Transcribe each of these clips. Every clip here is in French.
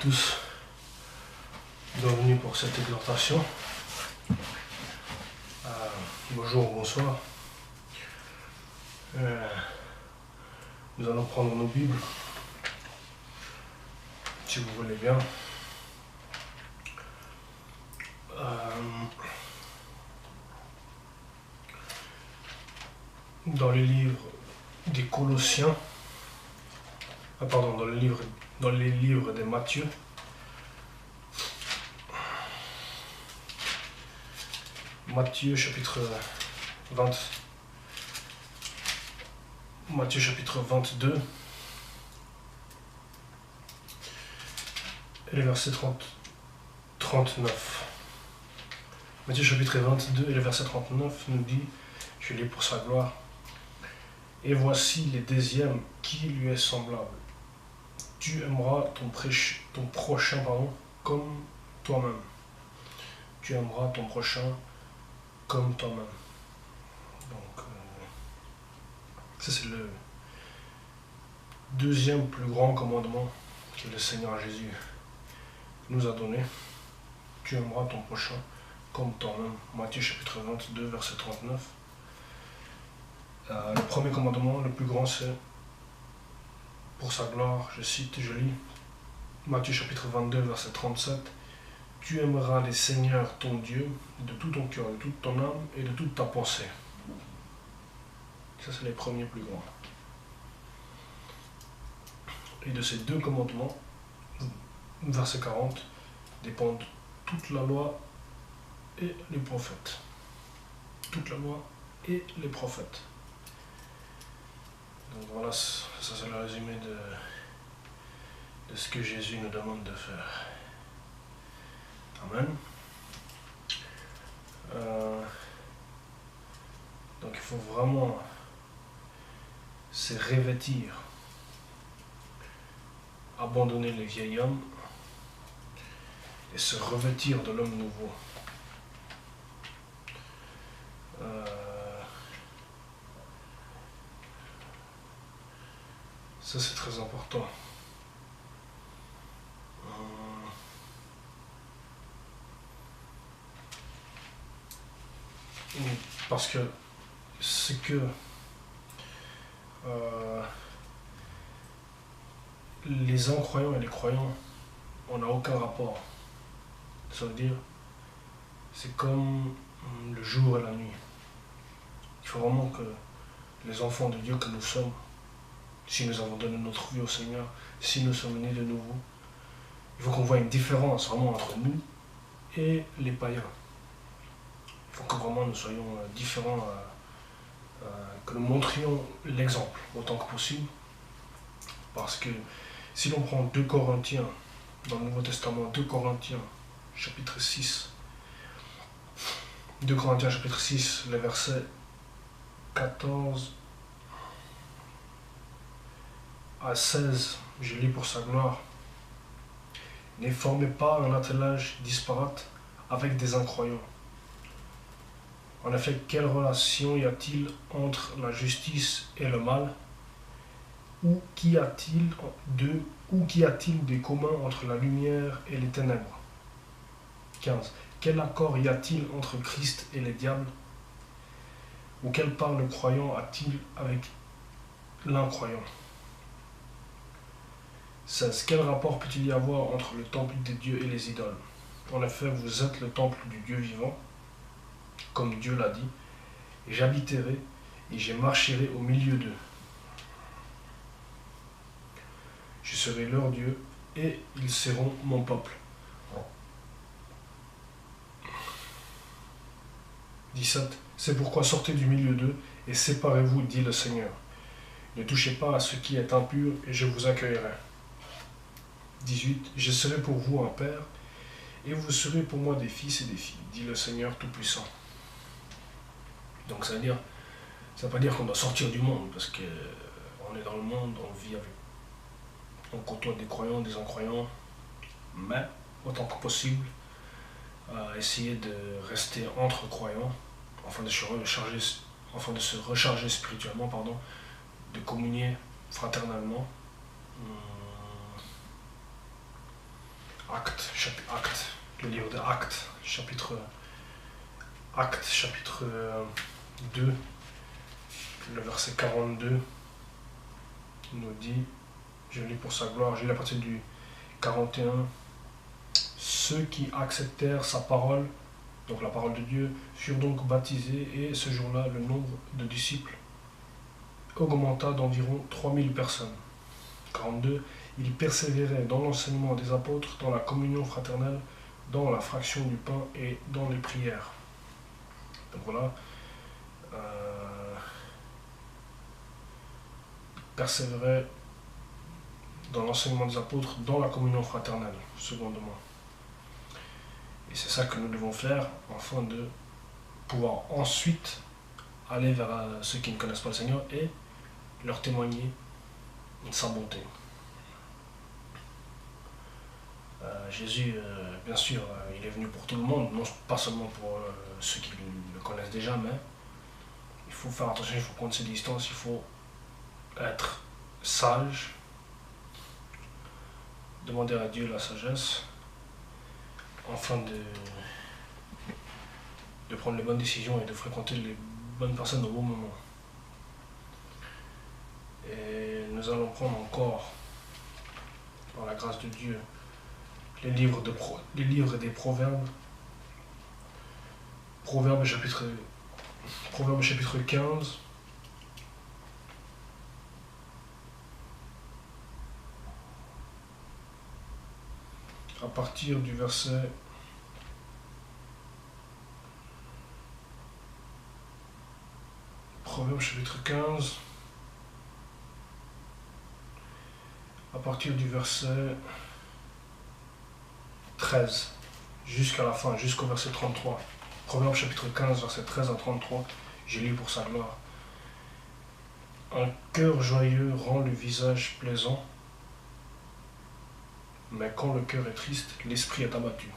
tous, bienvenue pour cette exhortation. Bonjour, bonsoir. Nous allons prendre nos Bibles, si vous voulez bien. Dans les livres des Colossiens, dans les livres de Matthieu. Matthieu chapitre 22 et le verset 39. Matthieu chapitre 22 et le verset 39 nous dit, je lis pour sa gloire, et voici les deuxièmes qui lui est semblable. Tu aimeras ton prochain comme toi-même. Tu aimeras ton prochain comme toi-même. Donc, ça c'est le deuxième plus grand commandement que le Seigneur Jésus nous a donné. Tu aimeras ton prochain comme toi-même. Matthieu chapitre 22, verset 39. Le premier commandement, le plus grand, c'est pour sa gloire, je cite, je lis, Matthieu chapitre 22, verset 37. Tu aimeras le Seigneur ton Dieu de tout ton cœur, de toute ton âme et de toute ta pensée. Ça, c'est les premiers plus grands. Et de ces deux commandements, verset 40, dépendent toute la loi et les prophètes. Toute la loi et les prophètes. Donc voilà, ça c'est le résumé de ce que Jésus nous demande de faire. Amen. Donc il faut vraiment se revêtir, abandonner le vieil homme et se revêtir de l'homme nouveau. Ça c'est très important. Parce que c'est que les incroyants et les croyants, on n'a aucun rapport. Ça veut dire, c'est comme le jour et la nuit. Il faut vraiment que les enfants de Dieu que nous sommes, si nous avons donné notre vie au Seigneur, si nous sommes nés de nouveau, il faut qu'on voit une différence vraiment entre nous et les païens. Il faut que vraiment nous soyons différents, que nous montrions l'exemple autant que possible. Parce que si l'on prend 2 Corinthiens, dans le Nouveau Testament, 2 Corinthiens, chapitre 6, 2 Corinthiens, chapitre 6, le verset 14 à 16, je lis pour sa gloire. Ne formez pas un attelage disparate avec des incroyants. En effet, quelle relation y a-t-il entre la justice et le mal? Ou qu'y a-t-il de commun entre la lumière et les ténèbres? 15. Quel accord y a-t-il entre Christ et les diables? Ou quelle part le croyant a-t-il avec l'incroyant? 16. Quel rapport peut-il y avoir entre le temple de Dieu et les idoles? En effet, vous êtes le temple du Dieu vivant, comme Dieu l'a dit, et j'habiterai et je marcherai au milieu d'eux. Je serai leur Dieu et ils seront mon peuple. 17. C'est pourquoi sortez du milieu d'eux et séparez-vous, dit le Seigneur. Ne touchez pas à ce qui est impur et je vous accueillerai. 18. Je serai pour vous un père et vous serez pour moi des fils et des filles, dit le Seigneur Tout-Puissant. Donc ça veut pas dire qu'on doit sortir du monde, parce qu'on est dans le monde, on vit avec, on côtoie des croyants, des incroyants, mais autant que possible, essayer de rester entre croyants, afin de se recharger spirituellement, de communier fraternellement. Actes, le livre de chapitre 2, le verset 42 nous dit, je lis pour sa gloire, je lis à partir du 41, ceux qui acceptèrent sa parole, donc la parole de Dieu, furent donc baptisés et ce jour-là, le nombre de disciples augmenta d'environ 3000 personnes. 42, ils persévéraient dans l'enseignement des apôtres, dans la communion fraternelle, dans la fraction du pain et dans les prières. Donc voilà, persévérer dans l'enseignement des apôtres, dans la communion fraternelle, secondement. Et c'est ça que nous devons faire afin de pouvoir ensuite aller vers ceux qui ne connaissent pas le Seigneur et leur témoigner de sa bonté. Jésus, bien sûr, il est venu pour tout le monde, non pas seulement pour ceux qui le connaissent déjà, mais il faut faire attention, il faut prendre ses distances, il faut être sage, demander à Dieu la sagesse, afin de prendre les bonnes décisions et de fréquenter les bonnes personnes au bon moment. Et nous allons prendre encore, par la grâce de Dieu, les livres des Proverbes. Proverbes chapitre 15. À partir du verset Proverbes chapitre 15, à partir du verset 13 jusqu'à la fin, jusqu'au verset 33. Proverbes chapitre 15, verset 13 à 33, j'ai lu pour sa gloire. Un cœur joyeux rend le visage plaisant, mais quand le cœur est triste, l'esprit est abattu.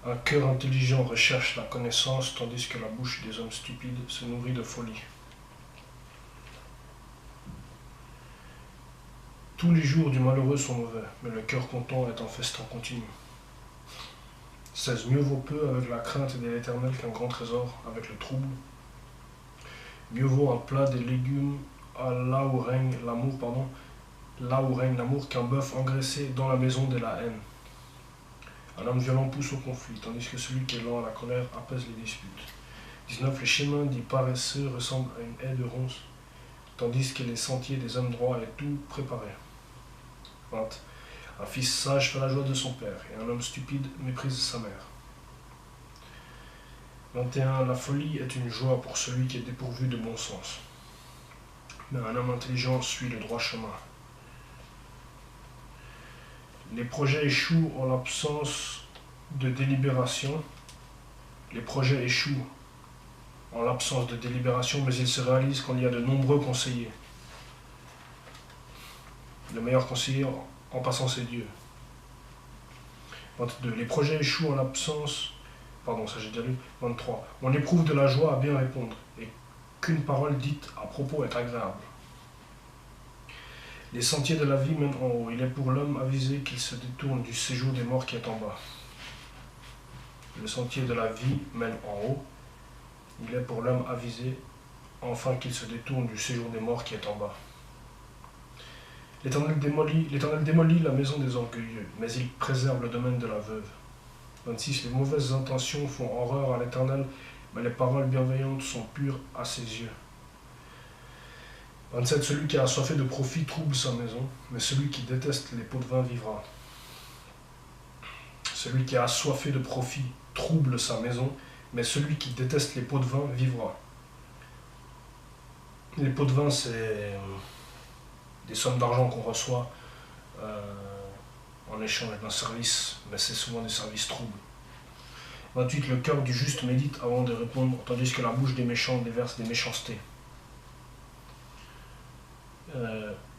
Un cœur intelligent recherche la connaissance, tandis que la bouche des hommes stupides se nourrit de folie. Tous les jours du malheureux sont mauvais, mais le cœur content est un festin continu. 16. Mieux vaut peu avec la crainte de l'Éternel qu'un grand trésor avec le trouble. Mieux vaut un plat de légumes là où règne l'amour qu'un bœuf engraissé dans la maison de la haine. Un homme violent pousse au conflit, tandis que celui qui est lent à la colère apaise les disputes. 19. Les chemins du paresseux ressemblent à une haie de ronces, tandis que les sentiers des hommes droits est tout préparé. 20. Un fils sage fait la joie de son père, et un homme stupide méprise sa mère. 21. La folie est une joie pour celui qui est dépourvu de bon sens, mais un homme intelligent suit le droit chemin. Les projets échouent en l'absence de délibération. Les projets échouent en l'absence de délibération, mais ils se réalisent quand il y a de nombreux conseillers. Le meilleur conseiller, en passant, c'est Dieu. 22. Les projets échouent en l'absence... Pardon, ça j'ai déjà lu. 23. On éprouve de la joie à bien répondre, et qu'une parole dite à propos est agréable. Les sentiers de la vie mènent en haut. Il est pour l'homme avisé qu'il se détourne du séjour des morts qui est en bas. Le sentier de la vie mène en haut. Il est pour l'homme avisé, enfin qu'il se détourne du séjour des morts qui est en bas. L'Éternel démolit la maison des orgueilleux, mais il préserve le domaine de la veuve. 26. Les mauvaises intentions font horreur à l'Éternel, mais les paroles bienveillantes sont pures à ses yeux. 27. Celui qui a assoiffé de profit trouble sa maison, mais celui qui déteste les pots de vin vivra. Celui qui a assoiffé de profit trouble sa maison, mais celui qui déteste les pots de vin vivra. Les pots de vin, c'est des sommes d'argent qu'on reçoit en échange d'un service, mais c'est souvent des services troubles. 28. Le cœur du juste médite avant de répondre, tandis que la bouche des méchants déverse des méchancetés.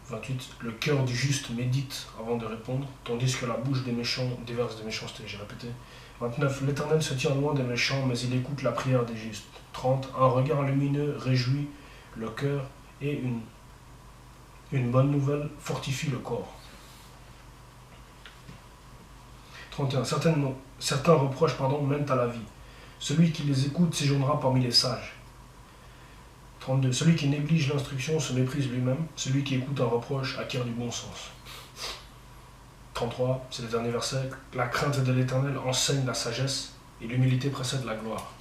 28. Le cœur du juste médite avant de répondre, tandis que la bouche des méchants déverse des méchancetés. J'ai répété. 29. L'Éternel se tient loin des méchants, mais il écoute la prière des justes. 30. Un regard lumineux réjouit le cœur, et une bonne nouvelle fortifie le corps. 31. Certains reproches mènent à la vie. Celui qui les écoute séjournera parmi les sages. 32. Celui qui néglige l'instruction se méprise lui-même. Celui qui écoute un reproche acquiert du bon sens. 33. C'est le dernier verset. La crainte de l'Éternel enseigne la sagesse et l'humilité précède la gloire.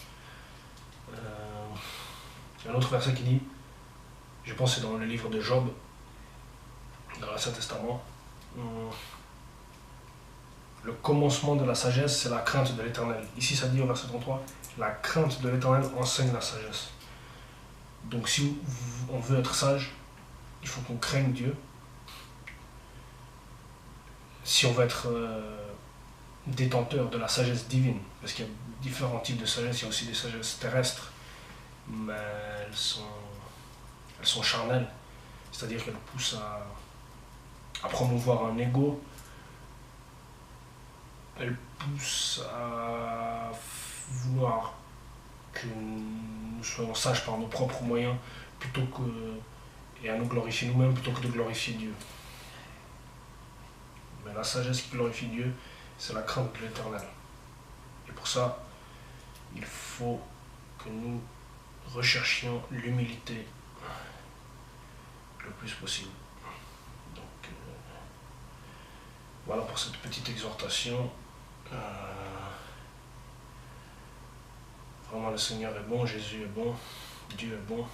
Il y a un autre verset qui dit, je pense que c'est dans le livre de Job, dans l'Ancien Testament, le commencement de la sagesse, c'est la crainte de l'Éternel. Ici, ça dit au verset 33, la crainte de l'Éternel enseigne la sagesse. Donc si on veut être sage, il faut qu'on craigne Dieu. Si on veut être détenteur de la sagesse divine, parce qu'il y a différents types de sagesse, il y a aussi des sagesses terrestres, mais elles sont charnelles, c'est-à-dire qu'elles poussent à promouvoir un ego, elles poussent à vouloir que nous soyons sages par nos propres moyens et à nous glorifier nous-mêmes plutôt que de glorifier Dieu. Mais la sagesse qui glorifie Dieu, c'est la crainte de l'Éternel. Et pour ça, il faut que nous recherchions l'humilité le plus possible. Donc, voilà pour cette petite exhortation. Vraiment, le Seigneur est bon, Jésus est bon, Dieu est bon.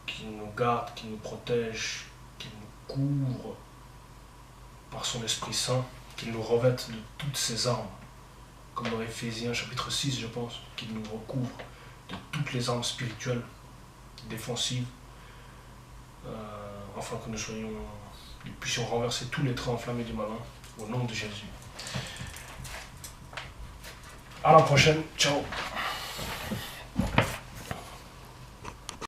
Qu'il nous garde, qu'il nous protège, qu'il nous couvre par son Esprit Saint, qu'il nous revête de toutes ses armes, comme dans Éphésiens chapitre 6, je pense, qu'il nous recouvre de toutes les armes spirituelles, défensives, afin que nous puissions renverser tous les traits enflammés du malin, au nom de Jésus. À la prochaine, ciao.